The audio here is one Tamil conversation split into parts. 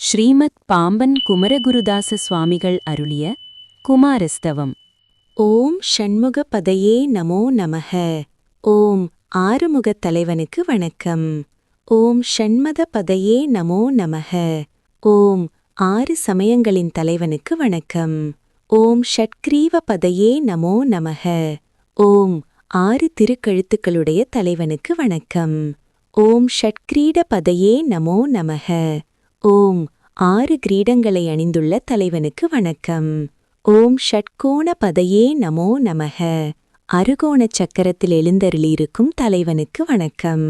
ஸ்ரீமத் பாம்பன் குமரகுருதாச சுவாமிகள் அருளிய குமாரஸ்தவம். ஓம் ஷண்முகபதையே நமோ நமக. ஓம் ஆறுமுகத் தலைவனுக்கு வணக்கம். ஓம் ஷண்மதபதையே நமோ நமக. ஓம் ஆறு சமயங்களின் தலைவனுக்கு வணக்கம். ஓம் ஷட்கிரீவபதையே நமோ நமக. ஓம் ஆறு திருக்கழுத்துக்களுடைய தலைவனுக்கு வணக்கம். ஓம் ஷட்கிரீடபதையே நமோ நமக. ஓம் ஆறு கிரீடங்களை அணிந்துள்ள தலைவனுக்கு வணக்கம். ஓம் ஷட்கோணபதையே நமோ நமக. அறுகோணச் சக்கரத்தில் எழுந்தருளியிருக்கும் தலைவனுக்கு வணக்கம்.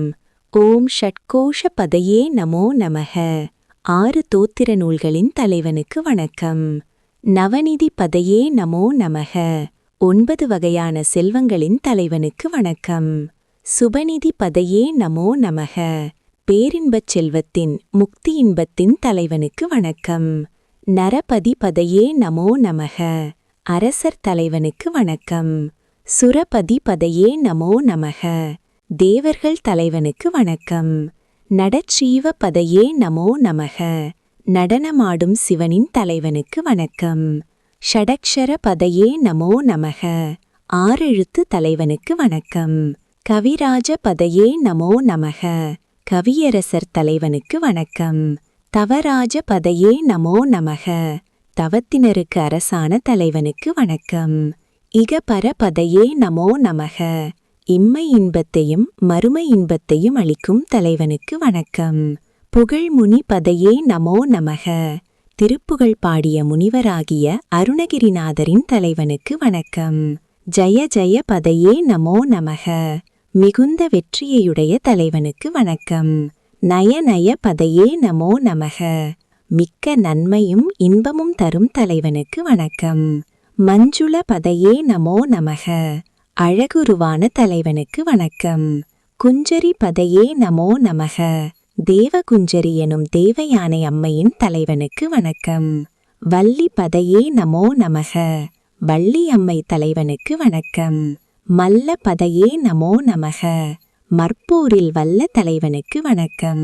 ஓம் ஷட்கோஷபதையே நமோ நமக. ஆறு தோத்திர நூல்களின் தலைவனுக்கு வணக்கம். நவநிதி பதையே நமோ நமக. 9 வகையான செல்வங்களின் தலைவனுக்கு வணக்கம். சுபநிதி பதையே நமோ நமக. பேரின்பச் செல்வத்தின் முக்தி இன்பத்தின் தலைவனுக்கு வணக்கம். நரபதி பதையே நமோ நமக. அரசர் தலைவனுக்கு வணக்கம். சுரபதி பதையே நமோ நமக. தேவர்கள் தலைவனுக்கு வணக்கம். நடச்சீவ பதையே நமோ நமக. நடனமாடும் சிவனின் தலைவனுக்கு வணக்கம். ஷடக்ஷர பதையே நமோ நமக. ஆறெழுத்து தலைவனுக்கு வணக்கம். கவிராஜ பதையே நமோ நமக. கவியரசர் தலைவனுக்கு வணக்கம். தவராஜ பதையே நமோ நமக. தவத்தினருக்கு அரசான தலைவனுக்கு வணக்கம். இகபர பதையே நமோ நமக. இம்மை இன்பத்தையும் மறுமை இன்பத்தையும் அளிக்கும் தலைவனுக்கு வணக்கம். புகழ்முனி பதையே நமோ நமக. திருப்புகழ் பாடிய முனிவராகிய அருணகிரிநாதரின் தலைவனுக்கு வணக்கம். ஜய ஜய பதையே நமோ நமக. மிகுந்த வெற்றியையுடைய தலைவனுக்கு வணக்கம். நயநய பதையே நமோ நமக. மிக்க நன்மையும் இன்பமும் தரும் தலைவனுக்கு வணக்கம். மஞ்சுள பதையே நமோ நமக. அழகுருவான தலைவனுக்கு வணக்கம். குஞ்சரி பதையே நமோ நமக. தேவகுஞ்சரி எனும் தேவயானை அம்மையின் தலைவனுக்கு வணக்கம். வள்ளி பதையே நமோ நமக. வள்ளி அம்மை தலைவனுக்கு வணக்கம். மல்ல பதையே நமோ நமக. மற்போரில் வல்ல தலைவனுக்கு வணக்கம்.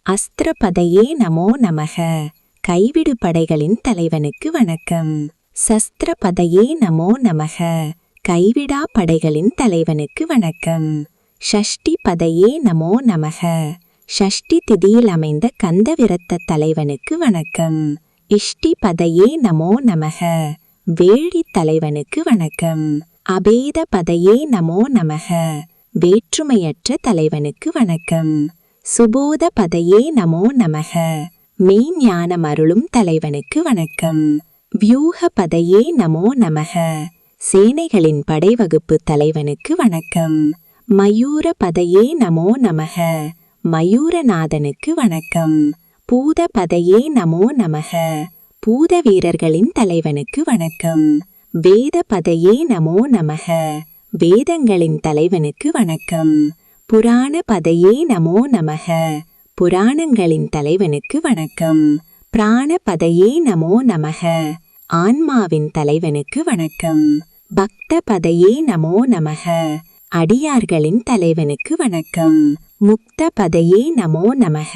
அஸ்திர பதையே நமோ நமக. கைவிடு படைகளின் தலைவனுக்கு வணக்கம். சஸ்திர பதையே நமோ நமக. கைவிடா படைகளின் தலைவனுக்கு வணக்கம். ஷஷ்டி பதையே நமோ நமக. ஷஷ்டி திதியில் அமைந்த கந்தவிரத்த தலைவனுக்கு வணக்கம். இஷ்டி பதையே நமோ நமக. வேழி தலைவனுக்கு வணக்கம். அபேத பதையே நமோ நமக. வேற்றுமையற்ற தலைவனுக்கு வணக்கம். சுபோத பதையே நமோ நமக. மெய்ஞானம் அருளும் தலைவனுக்கு வணக்கம். வியூக பதையே நமோ நமக. சேனைகளின் படைவகுப்பு தலைவனுக்கு வணக்கம். மயூர பதையே நமோ நமக. மயூரநாதனுக்கு வணக்கம். பூத பதையே நமோ நமக. பூத வீரர்களின் தலைவனுக்கு வணக்கம். வேத பதையே நமோ நமக. வேதங்களின் தலைவனுக்கு வணக்கம். புராண பதையே நமோ நமக. புராணங்களின் தலைவனுக்கு வணக்கம். பிராண பதையே நமோ நமக. ஆன்மாவின் தலைவனுக்கு வணக்கம். பக்த பதையே நமோ நமக. அடியார்களின் தலைவனுக்கு வணக்கம். முக்த பதையே நமோ நமக.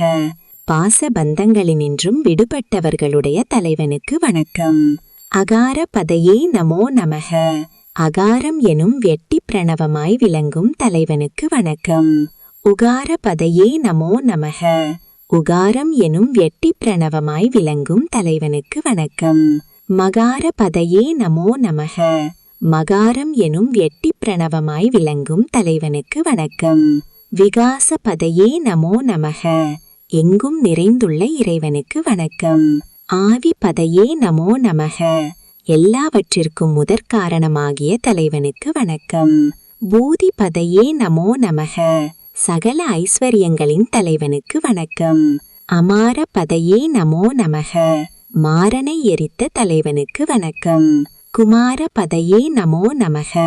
பாசபந்தங்களினின்றும் விடுபட்டவர்களுடைய தலைவனுக்கு வணக்கம். அகார பதையே நமோ நமக. அகாரம் எனும் வெட்டி பிரணவமாய் விளங்கும் தலைவனுக்கு வணக்கம். உகார பதையே நமோ நமக. உகாரம் எனும் வெட்டி பிரணவமாய் விளங்கும் தலைவனுக்கு வணக்கம். மகார பதையே நமோ நமக. மகாரம் எனும் வெட்டி பிரணவமாய் விளங்கும் தலைவனுக்கு வணக்கம். விகாச பதையே நமோ நமக. எங்கும் நிறைந்துள்ள இறைவனுக்கு வணக்கம். ஆவி பதையே நமோ நமக. எல்லாவற்றிற்கும் முதற்காரணமாகிய தலைவனுக்கு வணக்கம். பூதி பதையே நமோ நமக. சகல ஐஸ்வர்யங்களின் தலைவனுக்கு வணக்கம். அமார பதையே நமோ நமக. மாரனை எரித்த தலைவனுக்கு வணக்கம். குமார பதையே நமோ நமக.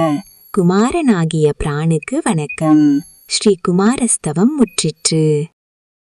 குமாரனாகிய பிரானுக்கு வணக்கம். ஸ்ரீ குமாரஸ்தவம் முற்றிற்று.